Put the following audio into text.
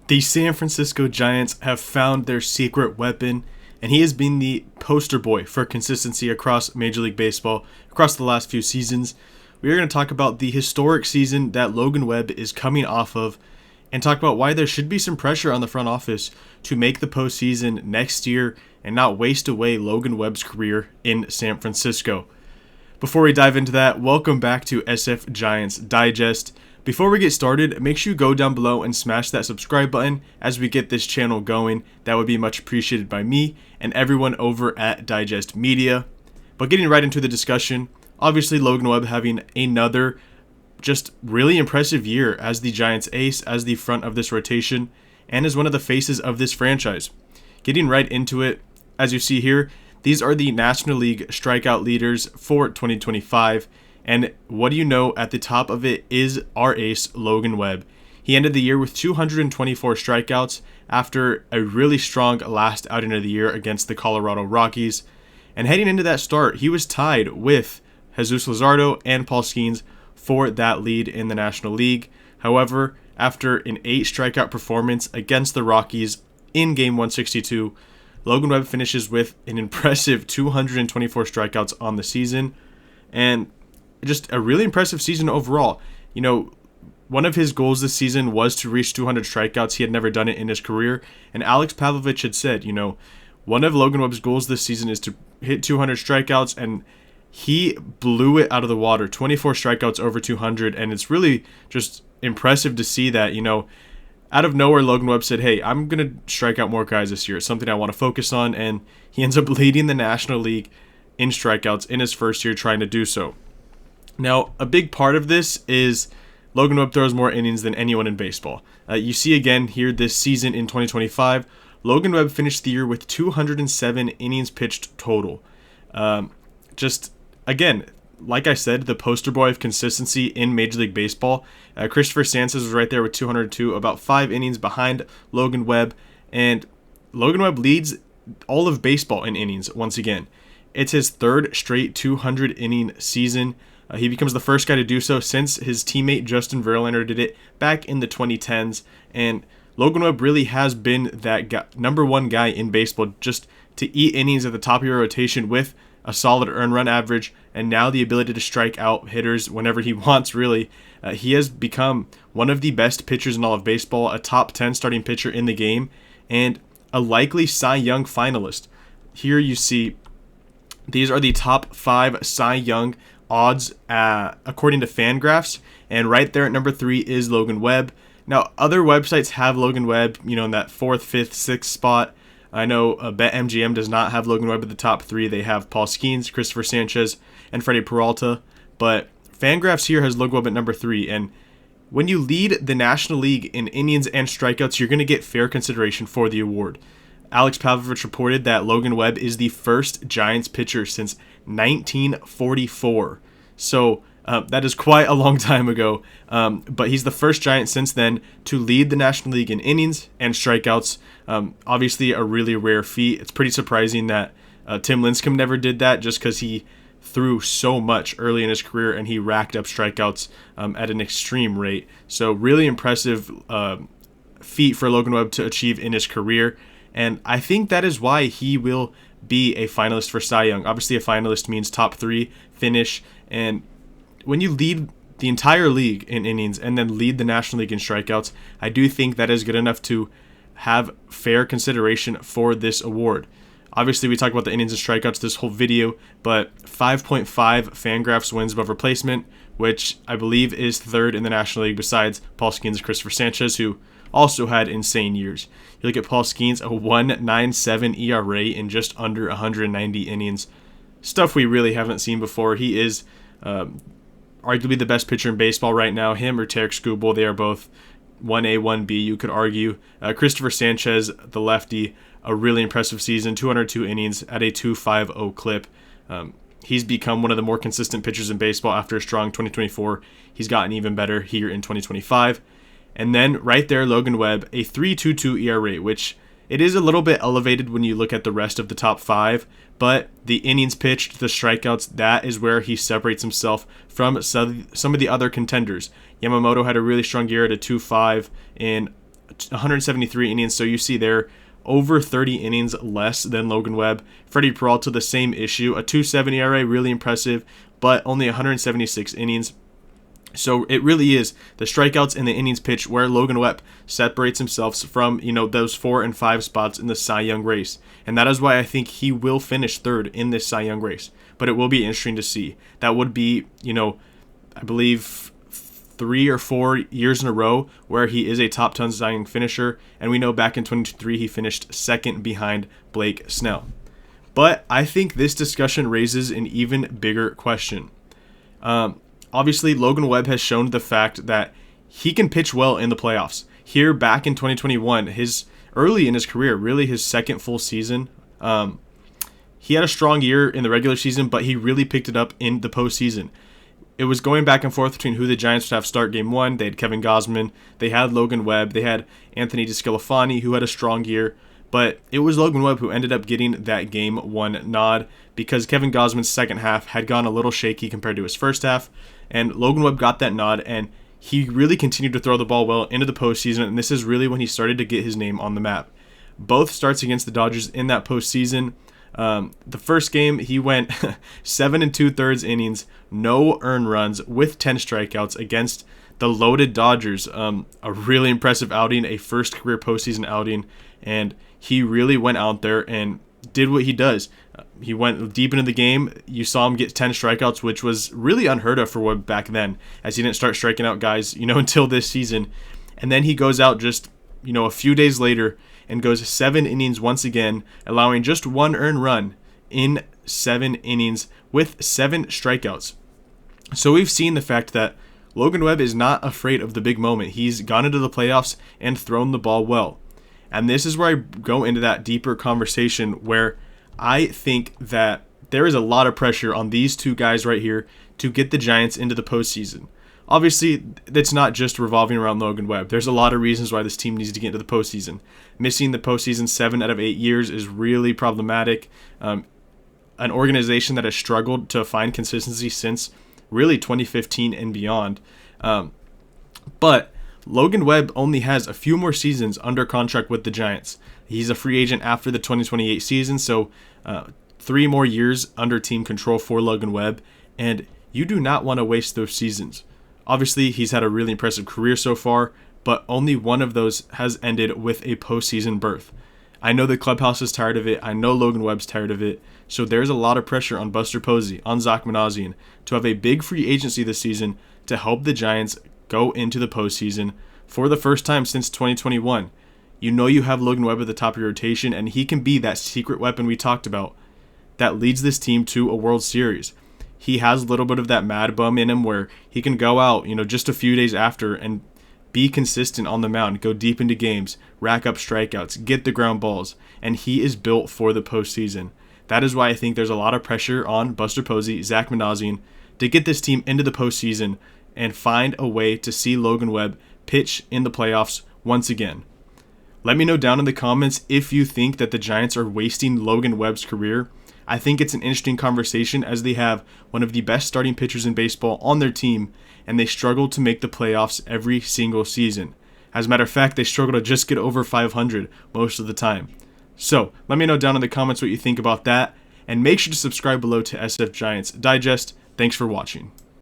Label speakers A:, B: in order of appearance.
A: The San Francisco Giants have found their secret weapon, and he has been the poster boy for consistency across Major League Baseball across the last few seasons. We are going to talk about the historic season that Logan Webb is coming off of and talk about why there should be some pressure on the front office to make the postseason next year and not waste away Logan Webb's career in San Francisco. Before we dive into that, welcome back to SF Giants Digest. Before we get started, make sure you go down below and smash that subscribe button as we get this channel going. That would be much appreciated by me and everyone over at Digest Media. But getting right into the discussion, obviously Logan Webb having another just really impressive year as the Giants ace, as the front of this rotation, and as one of the faces of this franchise. Getting right into it, as you see here, these are the National League strikeout leaders for 2025. And what do you know, at the top of it is our ace, Logan Webb. He ended the year with 224 strikeouts after a really strong last outing of the year against the Colorado Rockies. And heading into that start, he was tied with Jesus Luzardo and Paul Skeens for that lead in the National League. However, after an 8 strikeout performance against the Rockies in Game 162, Logan Webb finishes with an impressive 224 strikeouts on the season. And just a really impressive season overall. You know, one of his goals this season was to reach 200 strikeouts. He had never done it in his career. And Alex Pavlovich had said, one of Logan Webb's goals this season is to hit 200 strikeouts, and he blew it out of the water. 24 strikeouts over 200, and it's really just impressive to see that, out of nowhere, Logan Webb said, hey, I'm going to strike out more guys this year. It's something I want to focus on, and he ends up leading the National League in strikeouts in his first year trying to do so. Now, a big part of this is Logan Webb throws more innings than anyone in baseball. You see again here this season in 2025, Logan Webb finished the year with 207 innings pitched total. Again, like I said, the poster boy of consistency in Major League Baseball. Christopher Sanchez was right there with 202, about 5 innings behind Logan Webb. And Logan Webb leads all of baseball in innings once again. It's his third straight 200-inning season. He becomes the first guy to do so since his teammate Justin Verlander did it back in the 2010s. And Logan Webb really has been that guy, number one guy in baseball, just to eat innings at the top of your rotation with a solid earned run average, and now the ability to strike out hitters whenever he wants, really. He has become one of the best pitchers in all of baseball, a top 10 starting pitcher in the game, and a likely Cy Young finalist. Here you see these are the top 5 Cy Young odds according to Fangraphs, and right there at number 3 is Logan Webb. Now, other websites have Logan Webb, in that 4th, 5th, 6th spot. I know BetMGM does not have Logan Webb at the top 3. They have Paul Skeens, Christopher Sanchez, and Freddie Peralta. But Fangraphs here has Logan Webb at number 3. And when you lead the National League in innings and strikeouts, you're going to get fair consideration for the award. Alex Pavlovich reported that Logan Webb is the first Giants pitcher since 1944. So that is quite a long time ago. But he's the first Giant since then to lead the National League in innings and strikeouts. Obviously a really rare feat. It's pretty surprising that Tim Lincecum never did that, just because he threw so much early in his career and he racked up strikeouts at an extreme rate. So really impressive feat for Logan Webb to achieve in his career. And I think that is why he will be a finalist for Cy Young. Obviously, a finalist means top 3 finish. And when you lead the entire league in innings and then lead the National League in strikeouts, I do think that is good enough to have fair consideration for this award. Obviously, we talk about the innings and strikeouts this whole video, but 5.5 Fangraphs wins above replacement, which I believe is 3rd in the National League besides Paul Skeens and Christopher Sanchez, who also had insane years. You look at Paul Skeens, a 1.97 ERA in just under 190 innings. Stuff we really haven't seen before. He is arguably the best pitcher in baseball right now. Him or Tarek Skubal, they are both 1A, 1B, you could argue. Christopher Sanchez, the lefty, a really impressive season, 202 innings at a 2.50 clip. He's become one of the more consistent pitchers in baseball after a strong 2024. He's gotten even better here in 2025. And then right there, Logan Webb, a 3.22 ERA, which it is a little bit elevated when you look at the rest of the top 5, but the innings pitched, the strikeouts, that is where he separates himself from some of the other contenders. Yamamoto had a really strong year at a 2.5 in 173 innings. So you see there over 30 innings less than Logan Webb. Freddie Peralta, the same issue. A 2.70 ERA, really impressive, but only 176 innings. So it really is the strikeouts and the innings pitched where Logan Webb separates himself from, those 4 and 5 spots in the Cy Young race. And that is why I think he will finish third in this Cy Young race. But it will be interesting to see. That would be, I believe 3 or 4 years in a row where he is a top 10 Cy Young finisher. And we know back in 2023 he finished second behind Blake Snell. But I think this discussion raises an even bigger question. Obviously, Logan Webb has shown the fact that he can pitch well in the playoffs. Here, back in 2021, early in his career, really his second full season, he had a strong year in the regular season, but he really picked it up in the postseason. It was going back and forth between who the Giants would have start game one. They had Kevin Gausman, they had Logan Webb, they had Anthony DeSclafani, who had a strong year. But it was Logan Webb who ended up getting that game one nod because Kevin Gausman's second half had gone a little shaky compared to his first half. And Logan Webb got that nod, and he really continued to throw the ball well into the postseason, and this is really when he started to get his name on the map. Both starts against the Dodgers in that postseason. The first game, he went 7 2/3 innings, no earned runs, with 10 strikeouts against the loaded Dodgers. A really impressive outing, a first career postseason outing, and he really went out there and did what he does. He went deep into the game. You saw him get 10 strikeouts, which was really unheard of for Webb back then, as he didn't start striking out guys, until this season. And then he goes out just, a few days later and goes 7 innings once again, allowing just 1 earned run in 7 innings with 7 strikeouts. So we've seen the fact that Logan Webb is not afraid of the big moment. He's gone into the playoffs and thrown the ball well. And this is where I go into that deeper conversation where I think that there is a lot of pressure on these two guys right here to get the Giants into the postseason. Obviously, it's not just revolving around Logan Webb. There's a lot of reasons why this team needs to get into the postseason. Missing the postseason 7 out of 8 years is really problematic. An organization that has struggled to find consistency since really 2015 and beyond. But Logan Webb only has a few more seasons under contract with the Giants. He's a free agent after the 2028 season, so 3 more years under team control for Logan Webb, and you do not want to waste those seasons. Obviously, he's had a really impressive career so far, but only one of those has ended with a postseason berth. I know the clubhouse is tired of it. I know Logan Webb's tired of it. So there's a lot of pressure on Buster Posey, on Zach Manassian, to have a big free agency this season to help the Giants go into the postseason for the first time since 2021. You have Logan Webb at the top of your rotation, and he can be that secret weapon we talked about that leads this team to a World Series. He has a little bit of that mad bum in him where he can go out, just a few days after and be consistent on the mound, go deep into games, rack up strikeouts, get the ground balls, and he is built for the postseason. That is why I think there's a lot of pressure on Buster Posey, Zach Manassian, to get this team into the postseason and find a way to see Logan Webb pitch in the playoffs once again. Let me know down in the comments if you think that the Giants are wasting Logan Webb's career. I think it's an interesting conversation as they have one of the best starting pitchers in baseball on their team, and they struggle to make the playoffs every single season. As a matter of fact, they struggle to just get over 500 most of the time. So, let me know down in the comments what you think about that, and make sure to subscribe below to SF Giants Digest. Thanks for watching.